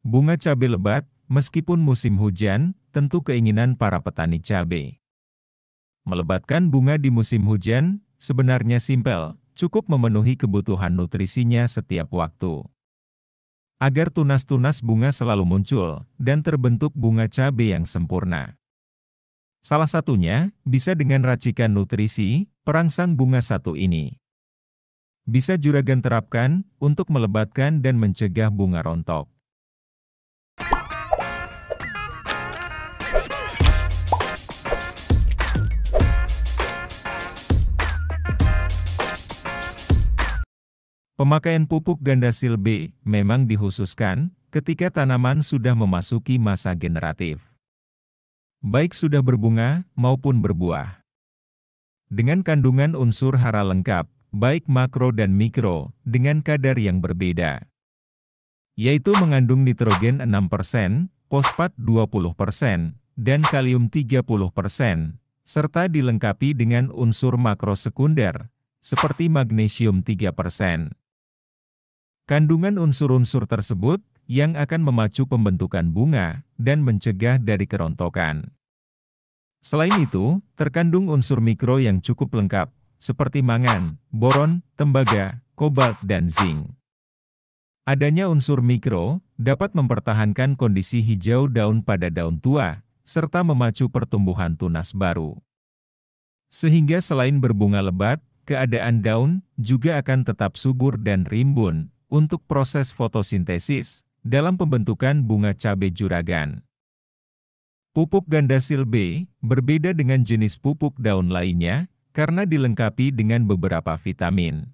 Bunga cabai lebat, meskipun musim hujan, tentu keinginan para petani cabai. Melebatkan bunga di musim hujan, sebenarnya simpel, cukup memenuhi kebutuhan nutrisinya setiap waktu. Agar tunas-tunas bunga selalu muncul, dan terbentuk bunga cabai yang sempurna. Salah satunya, bisa dengan racikan nutrisi, perangsang bunga satu ini. Bisa juragan terapkan, untuk melebatkan dan mencegah bunga rontok. Pemakaian pupuk Gandasil B memang dikhususkan ketika tanaman sudah memasuki masa generatif. Baik sudah berbunga maupun berbuah. Dengan kandungan unsur hara lengkap, baik makro dan mikro, dengan kadar yang berbeda. Yaitu mengandung nitrogen 6%, fosfat 20%, dan kalium 30%, serta dilengkapi dengan unsur makro sekunder, seperti magnesium 3%. Kandungan unsur-unsur tersebut yang akan memacu pembentukan bunga dan mencegah dari kerontokan. Selain itu, terkandung unsur mikro yang cukup lengkap, seperti mangan, boron, tembaga, kobalt, dan zinc. Adanya unsur mikro dapat mempertahankan kondisi hijau daun pada daun tua, serta memacu pertumbuhan tunas baru. Sehingga selain berbunga lebat, keadaan daun juga akan tetap subur dan rimbun untuk proses fotosintesis dalam pembentukan bunga cabai juragan. Pupuk Gandasil B berbeda dengan jenis pupuk daun lainnya karena dilengkapi dengan beberapa vitamin.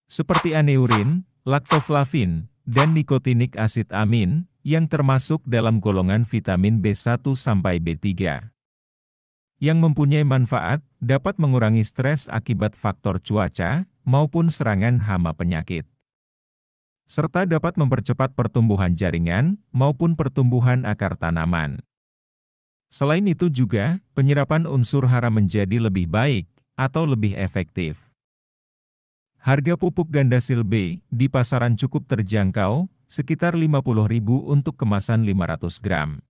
Seperti aneurin, laktoflavin, dan nikotinik asid amin yang termasuk dalam golongan vitamin B1 sampai B3. Yang mempunyai manfaat dapat mengurangi stres akibat faktor cuaca maupun serangan hama penyakit. Serta dapat mempercepat pertumbuhan jaringan maupun pertumbuhan akar tanaman. Selain itu juga, penyerapan unsur hara menjadi lebih baik atau lebih efektif. Harga pupuk Gandasil B di pasaran cukup terjangkau, sekitar Rp50.000 untuk kemasan 500 gram.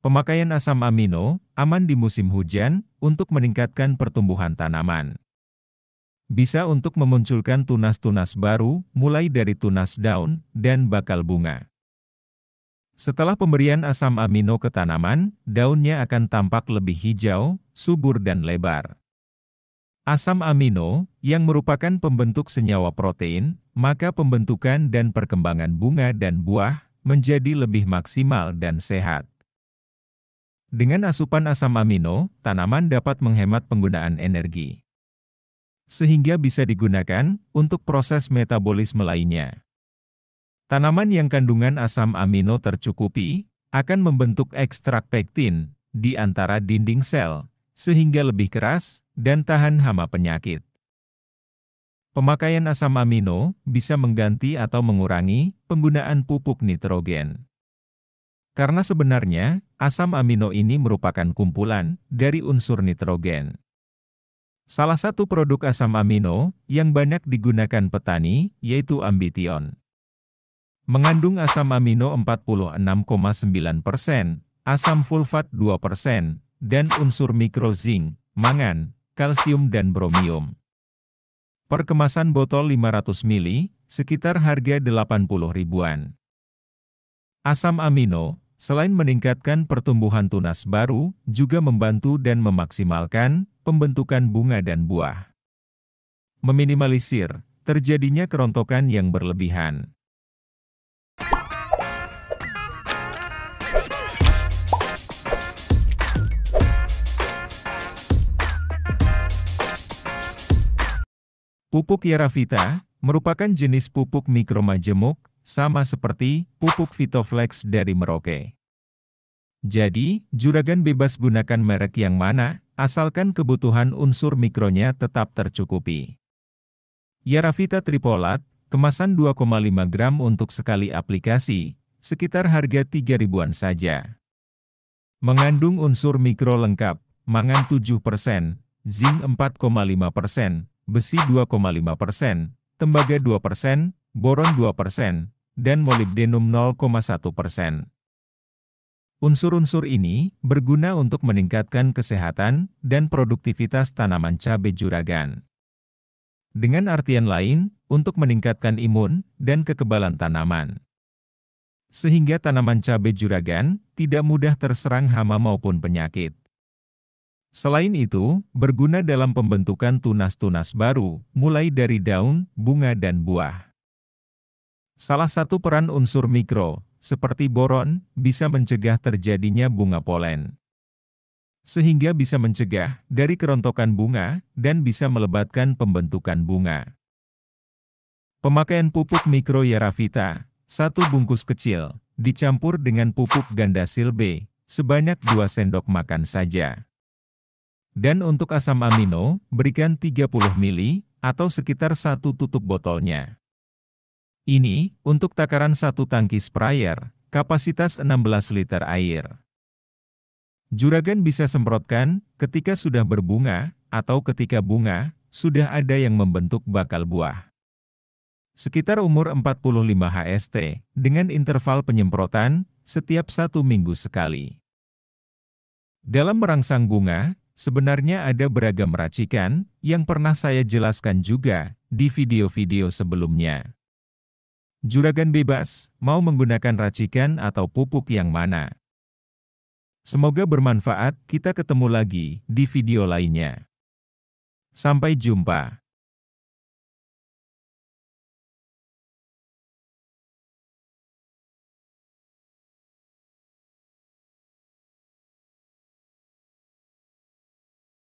Pemakaian asam amino aman di musim hujan untuk meningkatkan pertumbuhan tanaman. Bisa untuk memunculkan tunas-tunas baru, mulai dari tunas daun dan bakal bunga. Setelah pemberian asam amino ke tanaman, daunnya akan tampak lebih hijau, subur dan lebar. Asam amino, yang merupakan pembentuk senyawa protein, maka pembentukan dan perkembangan bunga dan buah menjadi lebih maksimal dan sehat. Dengan asupan asam amino, tanaman dapat menghemat penggunaan energi. Sehingga bisa digunakan untuk proses metabolisme lainnya. Tanaman yang kandungan asam amino tercukupi, akan membentuk ekstrak pektin di antara dinding sel, sehingga lebih keras dan tahan hama penyakit. Pemakaian asam amino bisa mengganti atau mengurangi penggunaan pupuk nitrogen. Karena sebenarnya, asam amino ini merupakan kumpulan dari unsur nitrogen. Salah satu produk asam amino yang banyak digunakan petani yaitu Ambition. Mengandung asam amino 46,9%, asam fulfat 2%, dan unsur mikro zinc, mangan, kalsium dan bromium. Per kemasan botol 500 ml, sekitar harga 80 ribuan. Asam amino, selain meningkatkan pertumbuhan tunas baru, juga membantu dan memaksimalkan pembentukan bunga dan buah. Meminimalisir terjadinya kerontokan yang berlebihan. Pupuk Yaravita merupakan jenis pupuk mikromajemuk, sama seperti pupuk Vitoflex dari Merauke. Jadi, juragan bebas gunakan merek yang mana, asalkan kebutuhan unsur mikronya tetap tercukupi. Yaravita Tripolat, kemasan 2,5 gram untuk sekali aplikasi, sekitar harga 3 ribuan saja. Mengandung unsur mikro lengkap, mangan 7%, zinc 4,5%, besi 2,5%, tembaga 2%, boron 2%, dan molibdenum 0,1%. Unsur-unsur ini berguna untuk meningkatkan kesehatan dan produktivitas tanaman cabai juragan. Dengan artian lain, untuk meningkatkan imun dan kekebalan tanaman. Sehingga tanaman cabai juragan tidak mudah terserang hama maupun penyakit. Selain itu, berguna dalam pembentukan tunas-tunas baru, mulai dari daun, bunga dan buah. Salah satu peran unsur mikro, seperti boron, bisa mencegah terjadinya bunga polen. Sehingga bisa mencegah dari kerontokan bunga dan bisa melebatkan pembentukan bunga. Pemakaian pupuk mikro Yaravita, 1 bungkus kecil, dicampur dengan pupuk Gandasil B, sebanyak 2 sendok makan saja. Dan untuk asam amino, berikan 30 ml, atau sekitar 1 tutup botolnya. Ini, untuk takaran 1 tangki sprayer, kapasitas 16 liter air. Juragan bisa semprotkan ketika sudah berbunga, atau ketika bunga, sudah ada yang membentuk bakal buah. Sekitar umur 45 HST, dengan interval penyemprotan, setiap 1 minggu sekali. Dalam merangsang bunga, sebenarnya ada beragam racikan, yang pernah saya jelaskan juga, di video-video sebelumnya. Juragan bebas, mau menggunakan racikan atau pupuk yang mana. Semoga bermanfaat, kita ketemu lagi, di video lainnya. Sampai jumpa.